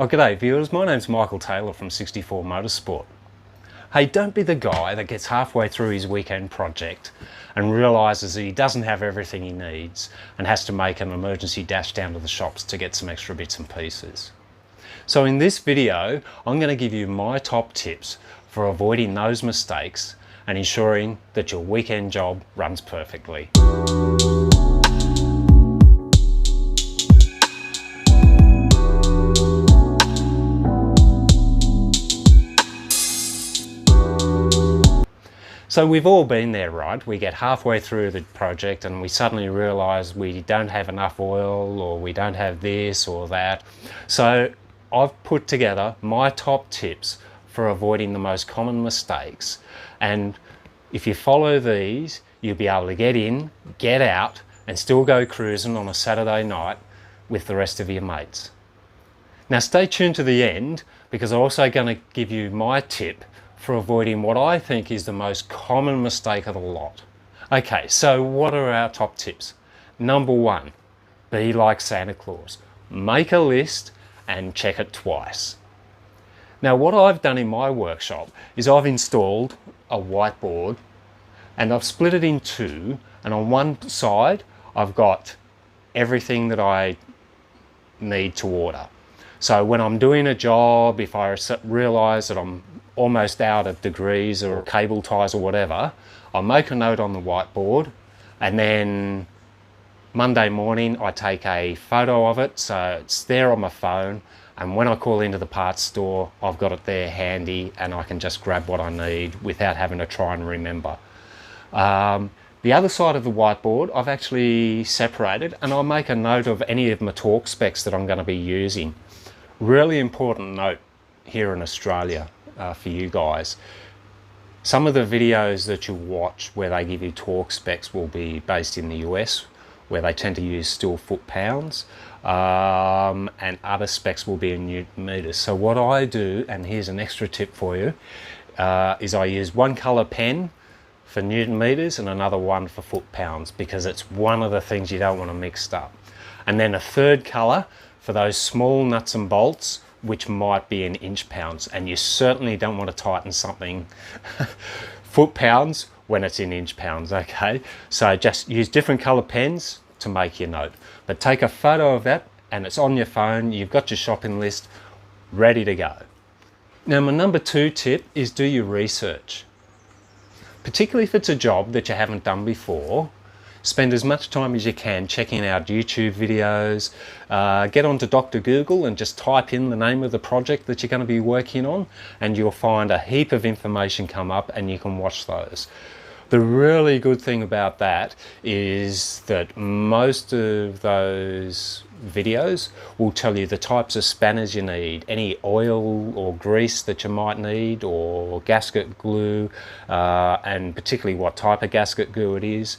Oh, g'day viewers, my name's Michael Taylor from 64 Motorsport. Hey, don't be the guy that gets halfway through his weekend project and realises that he doesn't have everything he needs and has to make an emergency dash down to the shops to get some extra bits and pieces. So in this video, I'm going to give you my top tips for avoiding those mistakes and ensuring that your weekend job runs perfectly. So we've all been there, right? We get halfway through the project and we suddenly realise we don't have enough oil, or we don't have this or that. So I've put together my top tips for avoiding the most common mistakes. And if you follow these, you'll be able to get in, get out, and still go cruising on a Saturday night with the rest of your mates. Now stay tuned to the end, because I'm also going to give you my tip for avoiding what I think is the most common mistake of the lot. Okay, so what are our top tips? Number one, be like Santa Claus. Make a list and check it twice. Now what I've done in my workshop is I've installed a whiteboard and I've split it in two, and on one side I've got everything that I need to order. So when I'm doing a job, if I realise that I'm almost out of degrees or cable ties or whatever, I'll make a note on the whiteboard, and then Monday morning I take a photo of it so it's there on my phone, and when I call into the parts store I've got it there handy and I can just grab what I need without having to try and remember. The other side of the whiteboard I've actually separated, and I'll make a note of any of my torque specs that I'm going to be using. Really important note here in Australia for you guys. Some of the videos that you watch where they give you torque specs will be based in the US, where they tend to use still foot-pounds, and other specs will be in Newton meters. So what I do, and here's an extra tip for you, is I use one colour pen for Newton meters and another one for foot-pounds, because it's one of the things you don't want to mix up. And then a third colour for those small nuts and bolts, which might be in inch-pounds, and you certainly don't want to tighten something foot-pounds when it's in inch-pounds, okay? So just use different colour pens to make your note. But take a photo of that and it's on your phone, you've got your shopping list ready to go. Now my number two tip is do your research. Particularly if it's a job that you haven't done before, spend as much time as you can checking out YouTube videos, get onto Dr. Google and just type in the name of the project that you're going to be working on, and you'll find a heap of information come up and you can watch those. The really good thing about that is that most of those videos will tell you the types of spanners you need, any oil or grease that you might need, or gasket glue, and particularly what type of gasket glue it is.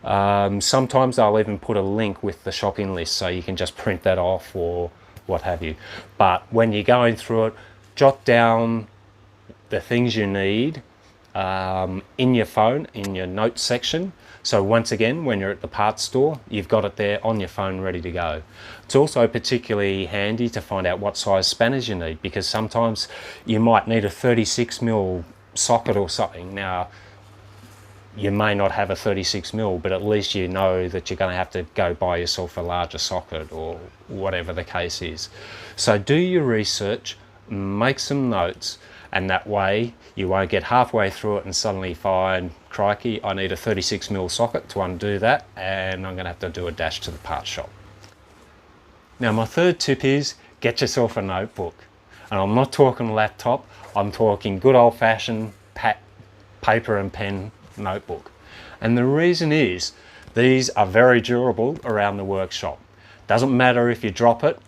Sometimes they'll even put a link with the shopping list so you can just print that off or what have you. But when you're going through it, jot down the things you need in your phone, in your notes section. So once again, when you're at the parts store, you've got it there on your phone ready to go. It's also particularly handy to find out what size spanners you need, because sometimes you might need a 36mm socket or something. Now, you may not have a 36mm, but at least you know that you're going to have to go buy yourself a larger socket or whatever the case is. So do your research, make some notes, and that way you won't get halfway through it and suddenly find, crikey, I need a 36mm socket to undo that, and I'm going to have to do a dash to the parts shop. Now my third tip is get yourself a notebook. And I'm not talking laptop, I'm talking good old-fashioned paper and pen notebook. And the reason is these are very durable around the workshop. Doesn't matter if you drop it,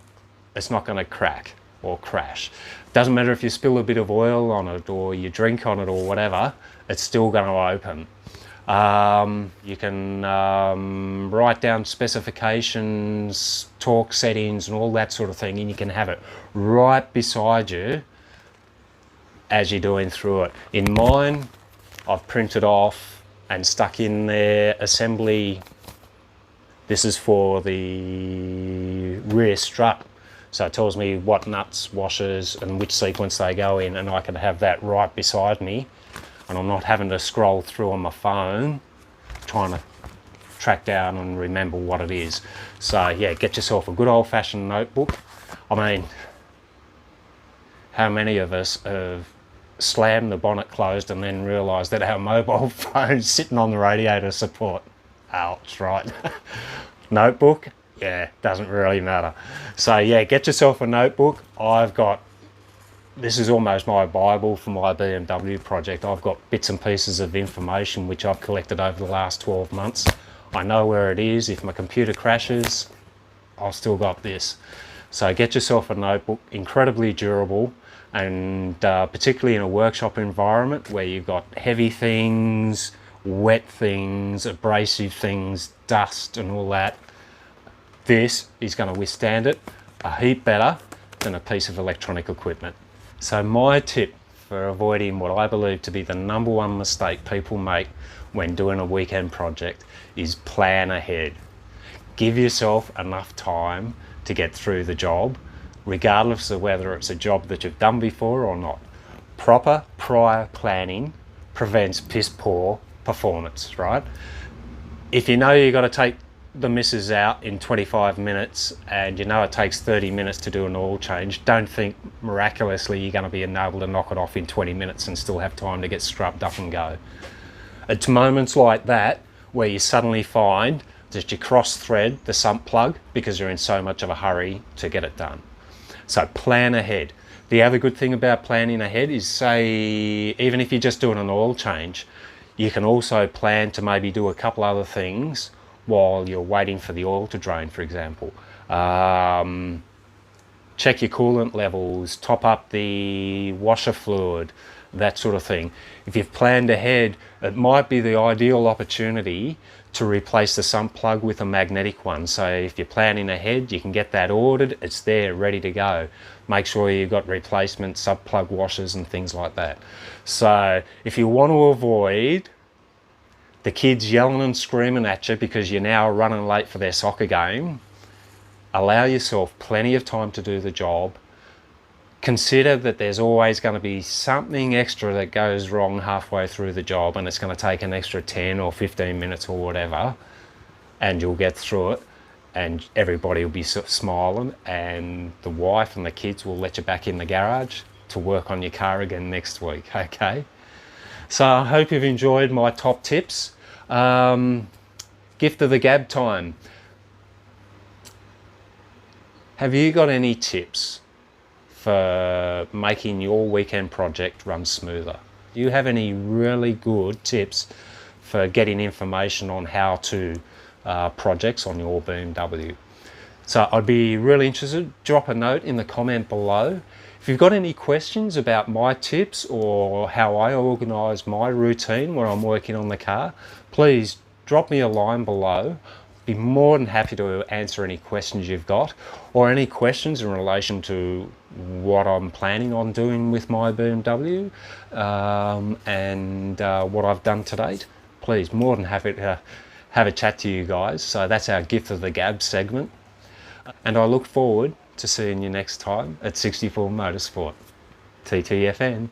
it's not going to crack or crash. Doesn't matter if you spill a bit of oil on it or you drink on it or whatever, it's still going to open. You can write down specifications, torque settings and all that sort of thing, and you can have it right beside you as you're doing through it. In mine, I've printed off and stuck in there assembly. This is for the rear strut. So it tells me what nuts, washers, and which sequence they go in, and I can have that right beside me, and I'm not having to scroll through on my phone trying to track down and remember what it is. So yeah, get yourself a good old-fashioned notebook. I mean, how many of us have slammed the bonnet closed and then realised that our mobile phone's sitting on the radiator support? Ouch, right? Notebook? Yeah, doesn't really matter. So yeah, get yourself a notebook. This is almost my Bible for my BMW project. I've got bits and pieces of information which I've collected over the last 12 months. I know where it is. If my computer crashes, I've still got this. So get yourself a notebook, incredibly durable, and particularly in a workshop environment where you've got heavy things, wet things, abrasive things, dust and all that. This is going to withstand it a heap better than a piece of electronic equipment. So my tip for avoiding what I believe to be the #1 mistake people make when doing a weekend project is plan ahead. Give yourself enough time to get through the job, regardless of whether it's a job that you've done before or not. Proper prior planning prevents piss poor performance, right? If you know you've got to take the missus out in 25 minutes and you know it takes 30 minutes to do an oil change, don't think miraculously you're going to be able to knock it off in 20 minutes and still have time to get scrubbed up and go. It's moments like that where you suddenly find that you cross-thread the sump plug because you're in so much of a hurry to get it done. So plan ahead. The other good thing about planning ahead is, say, even if you're just doing an oil change, you can also plan to maybe do a couple other things while you're waiting for the oil to drain, for example. Check your coolant levels, top up the washer fluid, that sort of thing. If you've planned ahead, it might be the ideal opportunity to replace the sump plug with a magnetic one. So if you're planning ahead, you can get that ordered, it's there, ready to go. Make sure you've got replacement sump plug washers and things like that. So if you want to avoid the kids yelling and screaming at you because you're now running late for their soccer game, allow yourself plenty of time to do the job. Consider that there's always going to be something extra that goes wrong halfway through the job, and it's going to take an extra 10 or 15 minutes or whatever, and you'll get through it, and everybody will be smiling, and the wife and the kids will let you back in the garage to work on your car again next week, okay? So I hope you've enjoyed my top tips. Gift of the gab time. Have you got any tips for making your weekend project run smoother? Do you have any really good tips for getting information on how to projects on your BMW? So I'd be really interested. Drop a note in the comment below. If you've got any questions about my tips or how I organise my routine when I'm working on the car, please drop me a line below. Be more than happy to answer any questions you've got, or any questions in relation to what I'm planning on doing with my BMW and what I've done to date. Please, more than happy to have a chat to you guys. So that's our gift of the gab segment, and I look forward to seeing you next time at 64 Motorsport. TTFN.